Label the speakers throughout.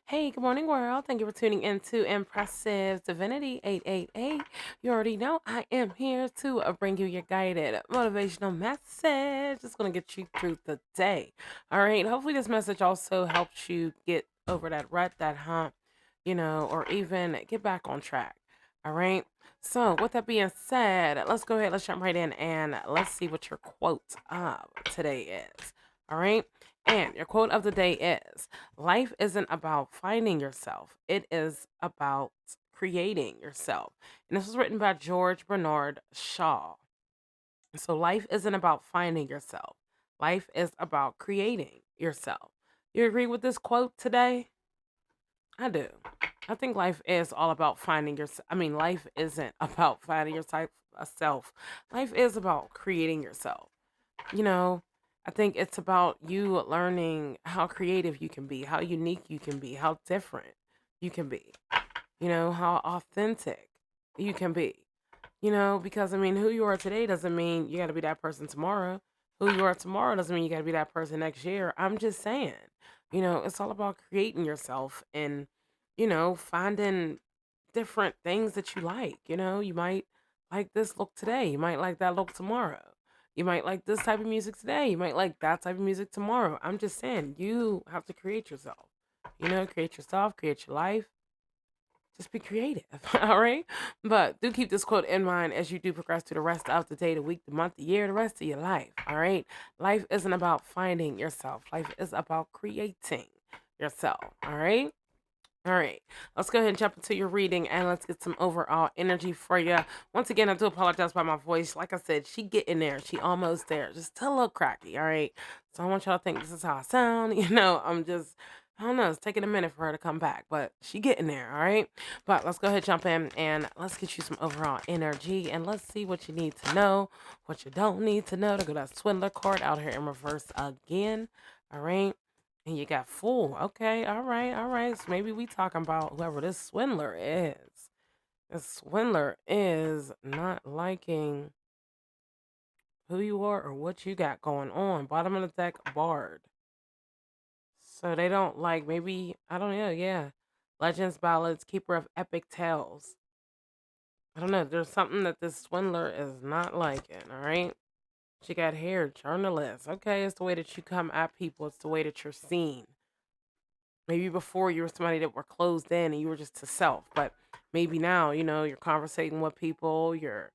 Speaker 1: Hey, good morning, world. Thank you for tuning in to Impressive Divinity 888. You already know I am here to bring you your guided motivational message. It's going to get you through the day. All right. Hopefully, this message also helps you get over that rut, that hump, or even get back on track. All right. So, with that being said, let's go ahead, let's jump right in and let's see what your quote of today is. All right. And your quote of the day is: life isn't about finding yourself, it is about creating yourself. And this was written by George Bernard Shaw. So, life isn't about finding yourself, life is about creating yourself. You agree with this quote today? I do. I think life is all about finding yourself. I mean, life isn't about finding yourself. Self. Life is about creating yourself. You know, I think it's about you learning how creative you can be, how unique you can be, how different you can be, how authentic you can be, because I mean, who you are today doesn't mean you got to be that person tomorrow. Who you are tomorrow doesn't mean you got to be that person next year. I'm just saying, it's all about creating yourself and, finding different things that you like. You might like this look today, you might like that look tomorrow. You might like this type of music today, you might like that type of music tomorrow. I'm just saying, you have to create yourself. Create yourself, create your life, just be creative. All right. But do keep this quote in mind as you do progress through the rest of the day, the week, the month, the year, the rest of your life. All right. Life isn't about finding yourself, life is about creating yourself. All right. All right, let's go ahead and jump into your reading and let's get some overall energy for you. Once again, I do apologize about my voice. Like I said, she getting there. She almost there. Just still a little cracky, all right? So I want y'all to think this is how I sound. I don't know, it's taking a minute for her to come back, but she getting there, all right? But let's go ahead, jump in, and let's get you some overall energy, and let's see what you need to know, what you don't need to know to go that swindler card out here in reverse again, all right? And you got fool. Okay, all right, all right. So maybe we talking about whoever this swindler is. This swindler is not liking who you are or what you got going on. Bottom of the deck, Bard. So they don't like, maybe, I don't know, yeah. Legends, ballads, keeper of epic tales. I don't know. There's something that this swindler is not liking, all right? She got hair, journalist. Okay, it's the way that you come at people. It's the way that you're seen. Maybe before you were somebody that were closed in and you were just to self, but maybe now, you're conversating with people, you're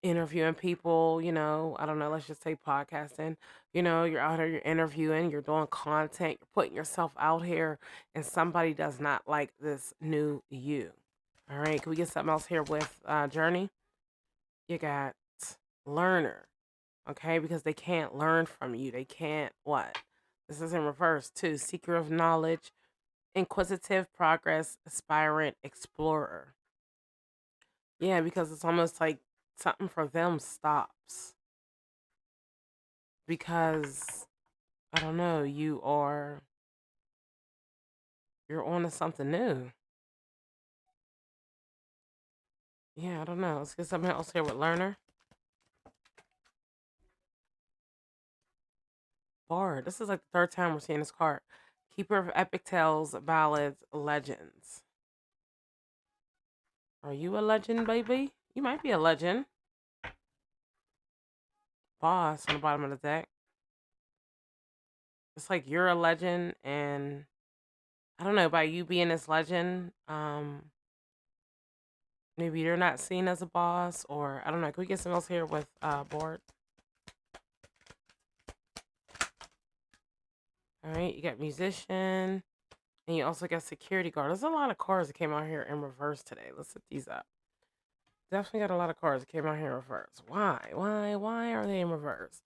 Speaker 1: interviewing people, I don't know, let's just say podcasting, you're out here, you're interviewing, you're doing content, you're putting yourself out here, and somebody does not like this new you. All right, can we get something else here with Journey? You got learner, okay, because they can't learn from you. They can't what? This is in reverse too. Seeker of knowledge, inquisitive, progress, aspirant, explorer. Yeah, because it's almost like something for them stops because I don't know, you're on to something new. Yeah, I don't know. Let's get something else here with learner. Bard. This is like the third time we're seeing this card. Keeper of epic tales, ballads, legends. Are you a legend, baby? You might be a legend. Boss on the bottom of the deck. It's like you're a legend, and I don't know, by you being this legend, maybe you're not seen as a boss, or I don't know. Can we get some else here with board? All right, you got musician, and you also got security guard. There's a lot of cards that came out here in reverse today. Let's set these up. Definitely got a lot of cards that came out here in reverse. Why? Why are they in reverse?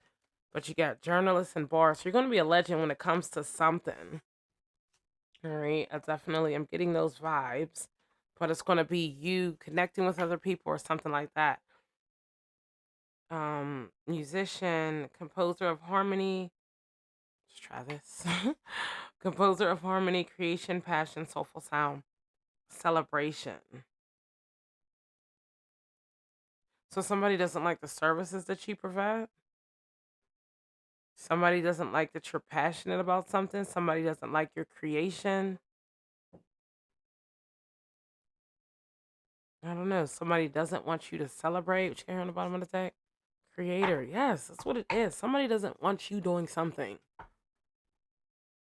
Speaker 1: But you got journalists and bars. So you're going to be a legend when it comes to something. All right, I definitely am getting those vibes, but it's going to be you connecting with other people or something like that. Musician, composer of harmony. Let's try this. Composer of harmony, creation, passion, soulful sound, celebration. So somebody doesn't like the services that you provide. Somebody doesn't like that you're passionate about something. Somebody doesn't like your creation. I don't know. Somebody doesn't want you to celebrate. What you hear on the bottom of the deck? Creator. Yes, that's what it is. Somebody doesn't want you doing something.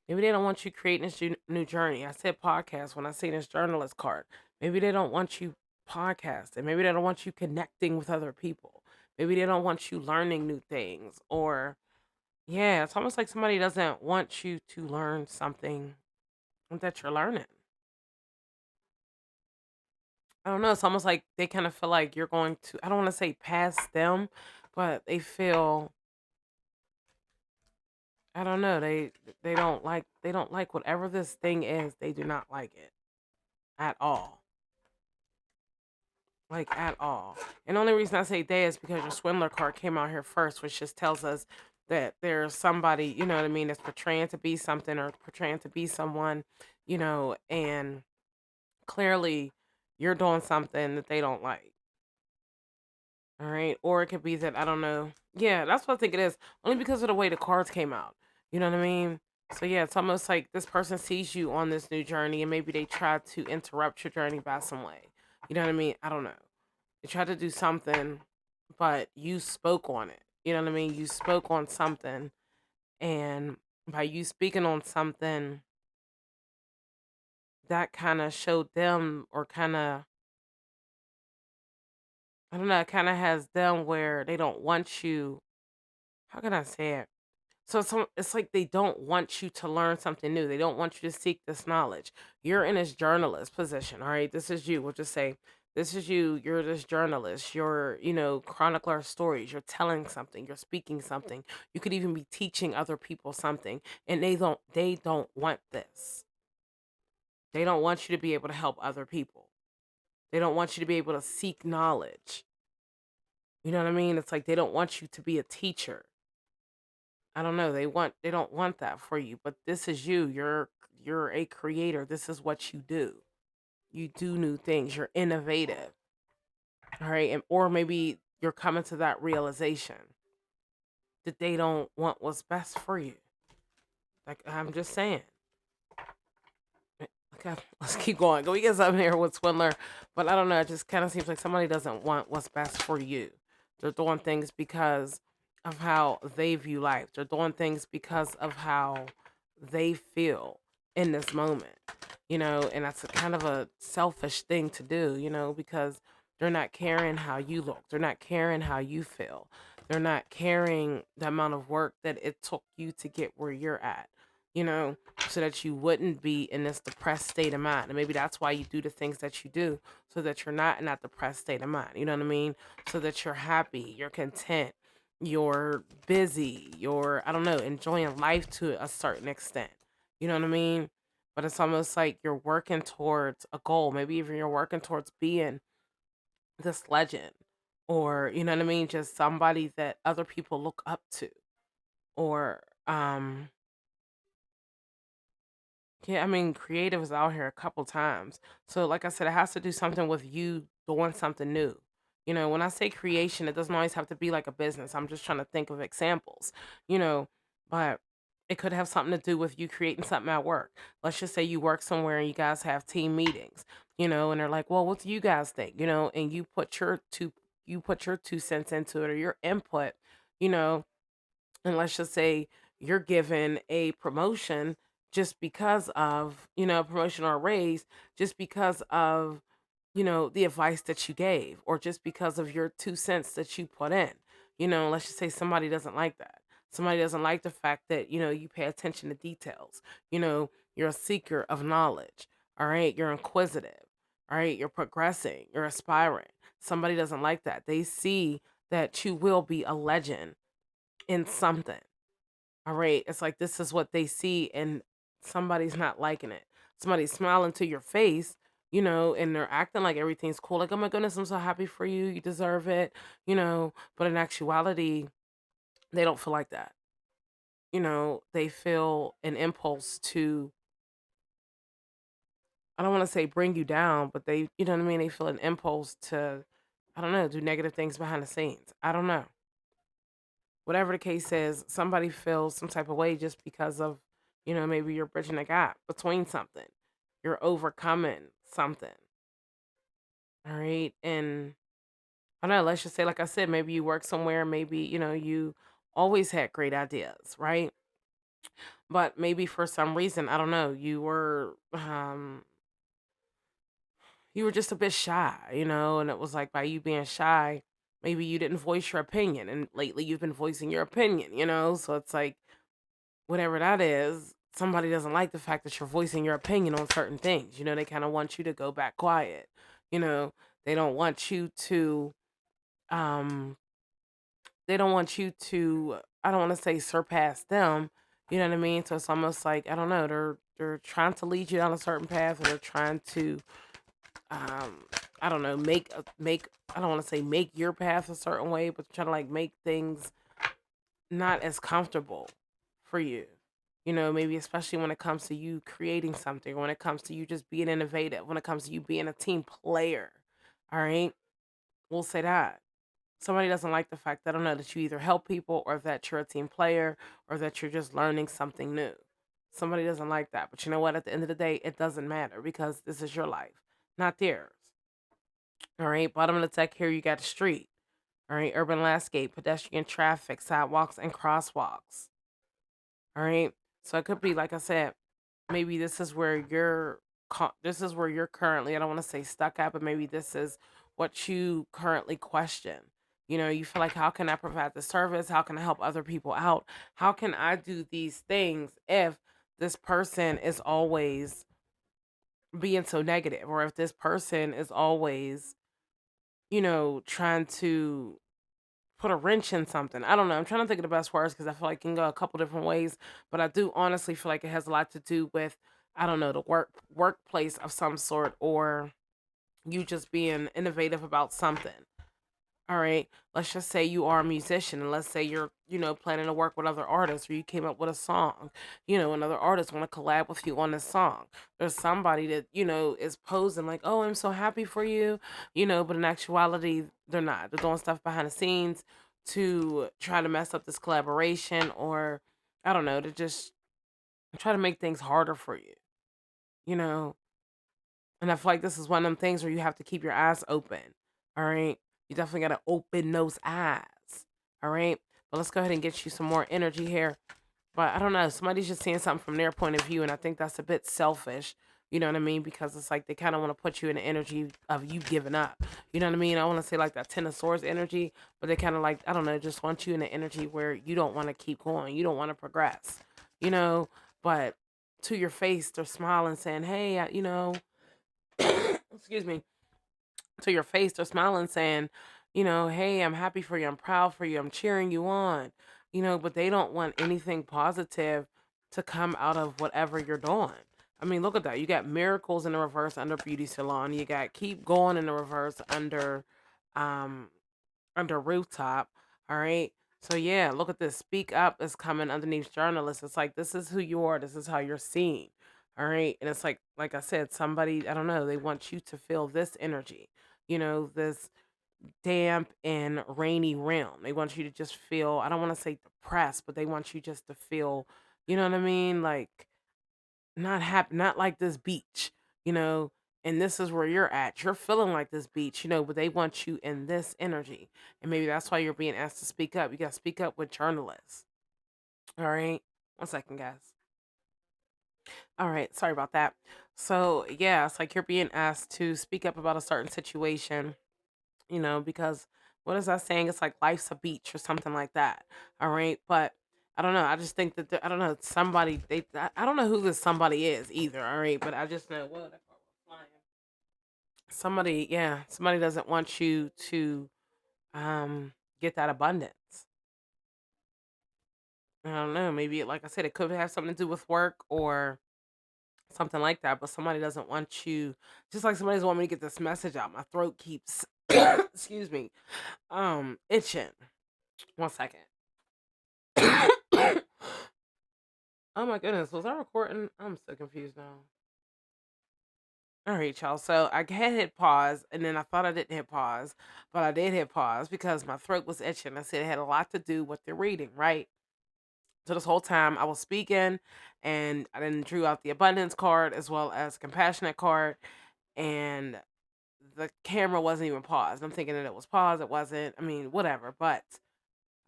Speaker 1: Maybe they don't want you creating this new journey. I said podcast when I see this journalist card. Maybe they don't want you podcasting. Maybe they don't want you connecting with other people. Maybe they don't want you learning new things. Or, yeah, it's almost like somebody doesn't want you to learn something that you're learning. I don't know. It's almost like they kind of feel like you're going to, I don't want to say pass them, but they feel, I don't know, they don't like whatever this thing is. They do not like it at all. Like at all. And the only reason I say they is because your swindler card came out here first, which just tells us that there's somebody, you know what I mean, that's portraying to be something or portraying to be someone, and clearly you're doing something that they don't like. All right. Or it could be that I don't know. Yeah, that's what I think it is. Only because of the way the cards came out. You know what I mean? So yeah, it's almost like this person sees you on this new journey and maybe they try to interrupt your journey by some way. You know what I mean? I don't know. They tried to do something, but you spoke on it. You know what I mean? You spoke on something, and by you speaking on something, that kind of showed them, or kind of, I don't know, it kind of has them where they don't want you. How can I say it? So it's like they don't want you to learn something new. They don't want you to seek this knowledge. You're in this journalist position, all right? This is you. We'll just say this is you. You're this journalist. You're, chronicler of stories. You're telling something. You're speaking something. You could even be teaching other people something, and they don't want this. They don't want you to be able to help other people. They don't want you to be able to seek knowledge. You know what I mean? It's like they don't want you to be a teacher. I don't know. They don't want that for you, but this is you. You're a creator. This is what you do. You do new things. You're innovative. All right. And or maybe you're coming to that realization that they don't want what's best for you. Like I'm just saying. Okay, let's keep going. Go get something here with Swindler. But I don't know. It just kind of seems like somebody doesn't want what's best for you. They're doing things because of how they view life. They're doing things because of how they feel in this moment. And that's a kind of a selfish thing to do, because they're not caring how you look. They're not caring how you feel. They're not caring the amount of work that it took you to get where you're at. You know, so that you wouldn't be in this depressed state of mind. And maybe that's why you do the things that you do, so that you're not in that depressed state of mind. You know what I mean? So that you're happy, you're content, you're busy, you're, I don't know, enjoying life to a certain extent. You know what I mean? But it's almost like you're working towards a goal. Maybe even you're working towards being this legend, or, you know what I mean? Just somebody that other people look up to. Or, yeah, I mean, creative is out here a couple times. So, like I said, it has to do something with you doing something new. When I say creation, it doesn't always have to be like a business. I'm just trying to think of examples, you know, but it could have something to do with you creating something at work. Let's just say you work somewhere and you guys have team meetings, and they're like, well, what do you guys think? And you put your 2 cents into it, or your input, you know, and let's just say you're given a promotion just because of, a promotion or a raise, just because of, the advice that you gave, or just because of your 2 cents that you put in. Let's just say somebody doesn't like that. Somebody doesn't like the fact that, you pay attention to details. You're a seeker of knowledge. All right. You're inquisitive. All right. You're progressing. You're aspiring. Somebody doesn't like that. They see that you will be a legend in something. All right. It's like this is what they see, and somebody's not liking it. Somebody's smiling to your face, and they're acting like everything's cool. Like, oh my goodness, I'm so happy for you. You deserve it, But in actuality, they don't feel like that. They feel an impulse to, I don't want to say bring you down, but they, you know what I mean? They feel an impulse to, I don't know, do negative things behind the scenes. I don't know. Whatever the case is, somebody feels some type of way just because of, maybe you're bridging a gap between something. You're overcoming something. All right. And I don't know, let's just say, like I said, maybe you work somewhere, maybe, you always had great ideas, right? But maybe for some reason, I don't know, you were just a bit shy, and it was like by you being shy, maybe you didn't voice your opinion. And lately you've been voicing your opinion, so it's like whatever that is, somebody doesn't like the fact that you're voicing your opinion on certain things. They kind of want you to go back quiet. You know, they don't want you to um they don't want you to, I don't want to say surpass them. You know what I mean? So it's almost like, I don't know, they're trying to lead you down a certain path, or they're trying to um I don't know, make I don't want to say make your path a certain way, but trying to like make things not as comfortable for you. Maybe especially when it comes to you creating something, or when it comes to you just being innovative, when it comes to you being a team player. All right? We'll say that. Somebody doesn't like the fact that, I don't know, that you either help people, or that you're a team player, or that you're just learning something new. Somebody doesn't like that. But you know what? At the end of the day, it doesn't matter, because this is your life, not theirs. All right? Bottom of the deck here, you got the street. All right? Urban landscape, pedestrian traffic, sidewalks, and crosswalks. All right. So it could be, like I said, maybe this is where you're currently, I don't want to say stuck at, but maybe this is what you currently question. You feel like, how can I provide the service? How can I help other people out? How can I do these things if this person is always being so negative, or if this person is always, trying to put a wrench in something. I don't know. I'm trying to think of the best words, because I feel like it can go a couple different ways, but I do honestly feel like it has a lot to do with, I don't know, the workplace of some sort, or you just being innovative about something. All right. Let's just say you are a musician, and let's say you're, planning to work with other artists, or you came up with a song. Another artist want to collab with you on this song. There's somebody that, is posing like, "Oh, I'm so happy for you," but in actuality, they're not. They're doing stuff behind the scenes to try to mess up this collaboration, or I don't know, to just try to make things harder for you, you know? And I feel like this is one of them things where you have to keep your eyes open. All right. You definitely got to open those eyes. All right. But let's go ahead and get you some more energy here. But I don't know. Somebody's just seeing something from their point of view. And I think that's a bit selfish. You know what I mean? Because it's like they kind of want to put you in the energy of you giving up. You know what I mean? I want to say like that Ten of Swords energy, but they kind of like, I don't know, just want you in the energy where you don't want to keep going. You don't want to progress, you know? But to your face, they're smiling, saying, "Hey, excuse me, to your face, they're smiling, saying, "Hey, I'm happy for you. I'm proud for you. I'm cheering you on." But they don't want anything positive to come out of whatever you're doing. I mean, look at that. You got miracles in the reverse under beauty salon. You got keep going in the reverse um under rooftop. All right. So yeah, look at this. Speak up is coming underneath journalists. It's like, this is who you are. This is how you're seen. All right. And it's like I said, somebody, I don't know, they want you to feel this energy, this damp and rainy realm. They want you to just feel, I don't want to say depressed, but they want you just to feel, you know what I mean? Like not happy, not like this beach, you know, and this is where you're at. You're feeling like this beach, but they want you in this energy. And maybe that's why you're being asked to speak up. You got to speak up with journalists. All right. One second, guys. All right. Sorry about that. So, yeah, it's like you're being asked to speak up about a certain situation, because what is that saying? It's like life's a beach or something like that. All right. But I don't know. I just think that, I don't know, somebody, I don't know who this somebody is either. All right. But I just know, whoa, that car was flying. Somebody, yeah, somebody doesn't want you to um get that abundance. I don't know, maybe like I said, it could have something to do with work or something like that, but somebody doesn't want you, just like somebody doesn't want me to get this message out. My throat keeps excuse me, itching. One second. Oh my goodness, was I recording? I'm so confused now. All right, y'all. So I had hit pause, and then I thought I didn't hit pause, but I did hit pause because my throat was itching. I said it had a lot to do with the reading, right? So this whole time I was speaking, and I then drew out the abundance card as well as compassionate card, and the camera wasn't even paused. I'm thinking that it was paused. It wasn't. I mean, whatever. But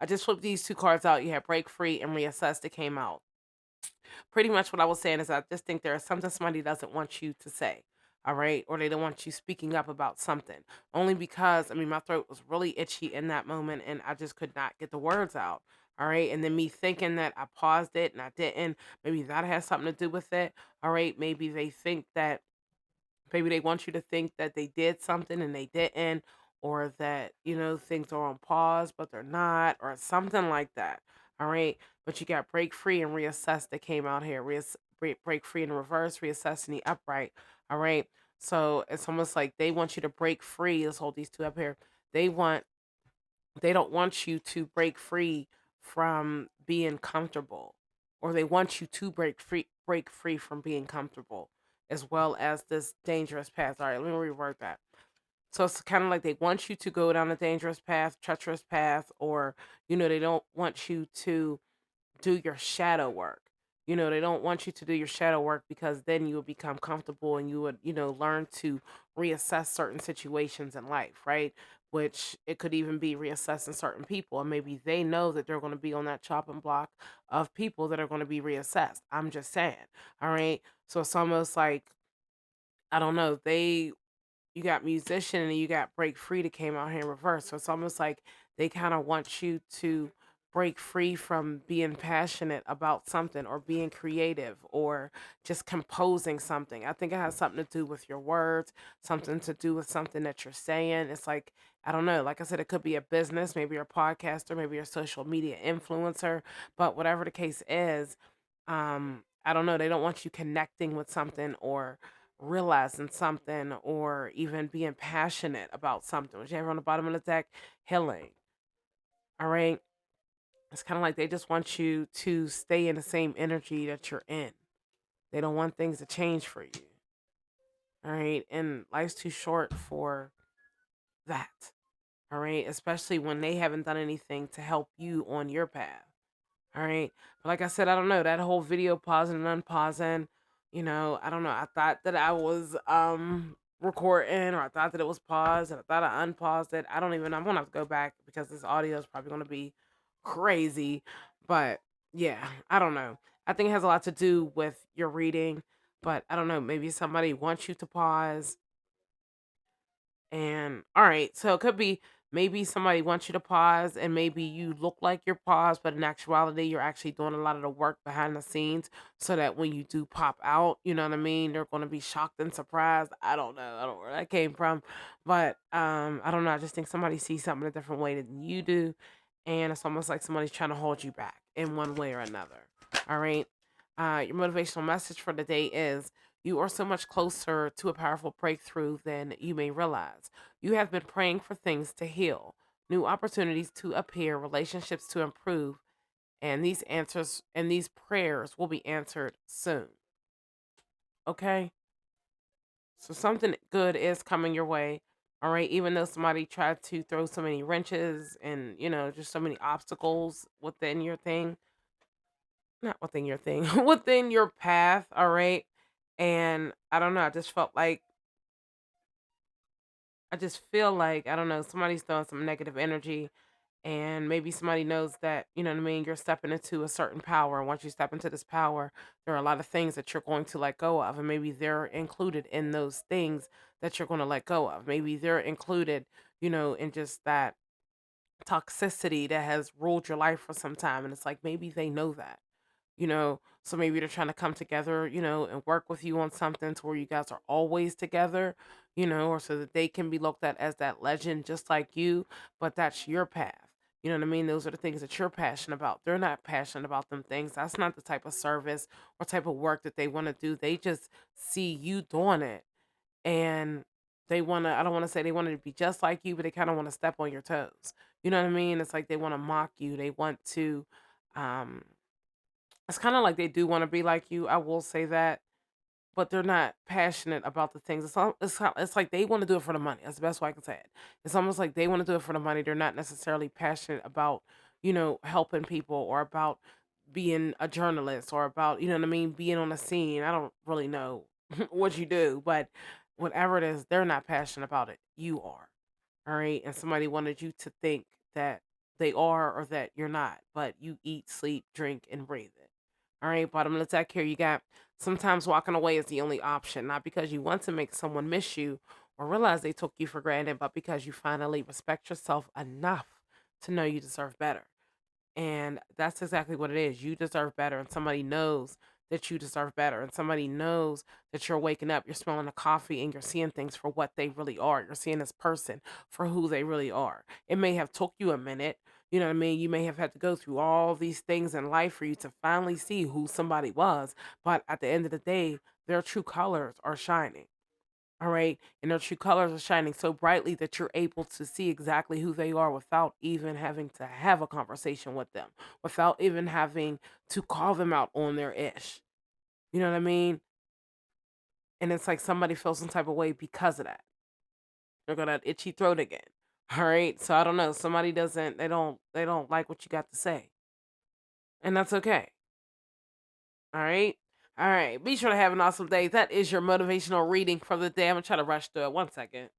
Speaker 1: I just flipped these two cards out. You had break free and reassess that came out. Pretty much what I was saying is I just think there is something somebody doesn't want you to say. All right. Or they don't want you speaking up about something. Only because, I mean, my throat was really itchy in that moment and I just could not get the words out. All right. And then me thinking that I paused it and I didn't, maybe that has something to do with it. All right. Maybe they think that maybe they want you to think that they did something and they didn't, or that, things are on pause, but they're not, or something like that. All right. But you got break free and reassess that came out here. Break free in the reverse, reassess in the upright. All right. So it's almost like they want you to break free. Let's hold these two up here. They want they don't want you to break free from being comfortable, or they want you to break free from being comfortable, as well as this dangerous path. All right, let me reword that. So it's kind of like they want you to go down a dangerous path, treacherous path, or they don't want you to do your shadow work. They don't want you to do your shadow work because then you would become comfortable and you would, learn to reassess certain situations in life, right? Which it could even be reassessing certain people. And maybe they know that they're going to be on that chopping block of people that are going to be reassessed. I'm just saying. All right. So it's almost like, I don't know, you got musician and you got break free that came out here in reverse. So it's almost like they kind of want you to break free from being passionate about something or being creative or just composing something. I think it has something to do with your words, something to do with something that you're saying. It's like, I don't know, like I said, it could be a business, maybe you're a podcaster, maybe you're a social media influencer, but whatever the case is, I don't know, they don't want you connecting with something or realizing something or even being passionate about something. Which you have on the bottom of the deck, healing. All right. It's kind of like they just want you to stay in the same energy that you're in. They don't want things to change for you. All right. And life's too short for that. All right. Especially when they haven't done anything to help you on your path. All right. But like I said, I don't know. That whole video pausing and unpausing, I don't know. I thought that I was recording, or I thought that it was paused and I thought I unpaused it. I don't even I'm gonna have to go back because this audio is probably gonna be crazy. But yeah, I don't know. I think it has a lot to do with your reading, but I don't know, maybe somebody wants you to pause. And all right, so it could be maybe somebody wants you to pause and maybe you look like you're paused, but in actuality, you're actually doing a lot of the work behind the scenes so that when you do pop out, you know what I mean? They're going to be shocked and surprised. I don't know. I don't know where that came from, but I don't know. I just think somebody sees something a different way than you do. And it's almost like somebody's trying to hold you back in one way or another. All right. Your motivational message for the day is you are so much closer to a powerful breakthrough than you may realize. You have been praying for things to heal, new opportunities to appear, relationships to improve, and these prayers will be answered soon. Okay? So something good is coming your way. All right, even though somebody tried to throw so many wrenches and, just so many obstacles within your thing, not within your thing, within your path, all right? And I don't know, I just feel like, I don't know, somebody's throwing some negative energy and maybe somebody knows that, you know what I mean, you're stepping into a certain power. And once you step into this power, there are a lot of things that you're going to let go of. And maybe they're included in those things that you're going to let go of. Maybe they're included, in just that toxicity that has ruled your life for some time. And it's like maybe they know that, so maybe they're trying to come together, and work with you on something to where you guys are always together, or so that they can be looked at as that legend just like you, but that's your path. You know what I mean? Those are the things that you're passionate about. They're not passionate about them things. That's not the type of service or type of work that they want to do. They just see you doing it and they want to, I don't want to say they want to be just like you, but they kind of want to step on your toes. You know what I mean? It's like they want to mock you. They want to, um, it's kinda like they do wanna be like you, I will say that, but they're not passionate about the things. It's like they wanna do it for the money, that's the best way I can say it. It's almost like they wanna do it for the money, they're not necessarily passionate about, helping people or about being a journalist or about, you know what I mean, being on the scene. I don't really know what you do, but whatever it is, they're not passionate about it. You are. All right. And somebody wanted you to think that they are or that you're not, but you eat, sleep, drink, and breathe it. All right. Bottom of the deck here, you got sometimes walking away is the only option, not because you want to make someone miss you or realize they took you for granted, but because you finally respect yourself enough to know you deserve better. And that's exactly what it is. You deserve better. And somebody knows that you deserve better. And somebody knows that you're waking up, you're smelling the coffee, and you're seeing things for what they really are. You're seeing this person for who they really are. It may have took you a minute. You know what I mean? You may have had to go through all these things in life for you to finally see who somebody was. But at the end of the day, their true colors are shining. All right. And their true colors are shining so brightly that you're able to see exactly who they are without even having to have a conversation with them, without even having to call them out on their ish. You know what I mean? And it's like somebody feels some type of way because of that. They're gonna itchy throat again. All right. So I don't know. Somebody doesn't they don't like what you got to say. And that's okay. All right. All right. Be sure to have an awesome day. That is your motivational reading for the day. I'm gonna try to rush through it. 1 second.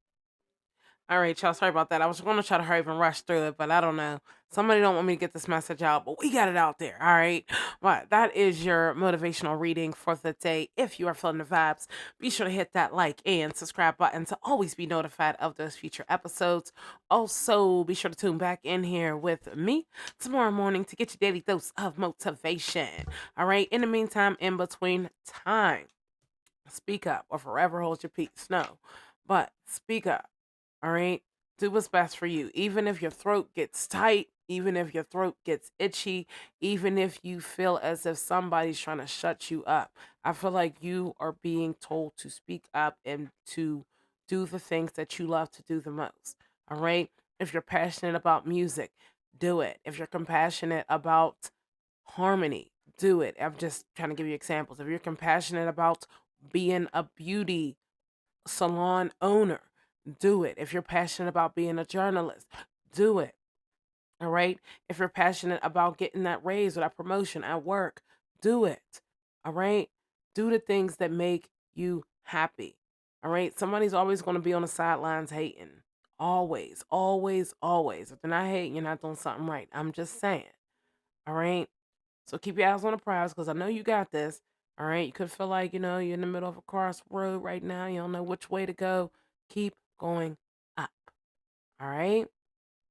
Speaker 1: All right, y'all. Sorry about that. I was going to try to hurry up and rush through it, but I don't know. Somebody don't want me to get this message out, but we got it out there. All right. But that is your motivational reading for the day. If you are feeling the vibes, be sure to hit that like and subscribe button to always be notified of those future episodes. Also, be sure to tune back in here with me tomorrow morning to get your daily dose of motivation. All right. In the meantime, in between time, speak up or forever hold your peace. No, but speak up. All right. Do what's best for you. Even if your throat gets tight, even if your throat gets itchy, even if you feel as if somebody's trying to shut you up. I feel like you are being told to speak up and to do the things that you love to do the most. All right. If you're passionate about music, do it. If you're compassionate about harmony, do it. I'm just trying to give you examples. If you're compassionate about being a beauty salon owner, do it. If you're passionate about being a journalist, do it. All right. If you're passionate about getting that raise or that promotion at work, do it. All right. Do the things that make you happy. All right. Somebody's always going to be on the sidelines hating. Always, always, always. If they're not hating, you're not doing something right. I'm just saying. All right. So keep your eyes on the prize because I know you got this. All right. You could feel like, you're in the middle of a crossroad right now. You don't know which way to go. Keep going up. All right.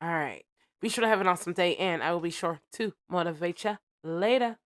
Speaker 1: All right. Be sure to have an awesome day, and I will be sure to motivate you later.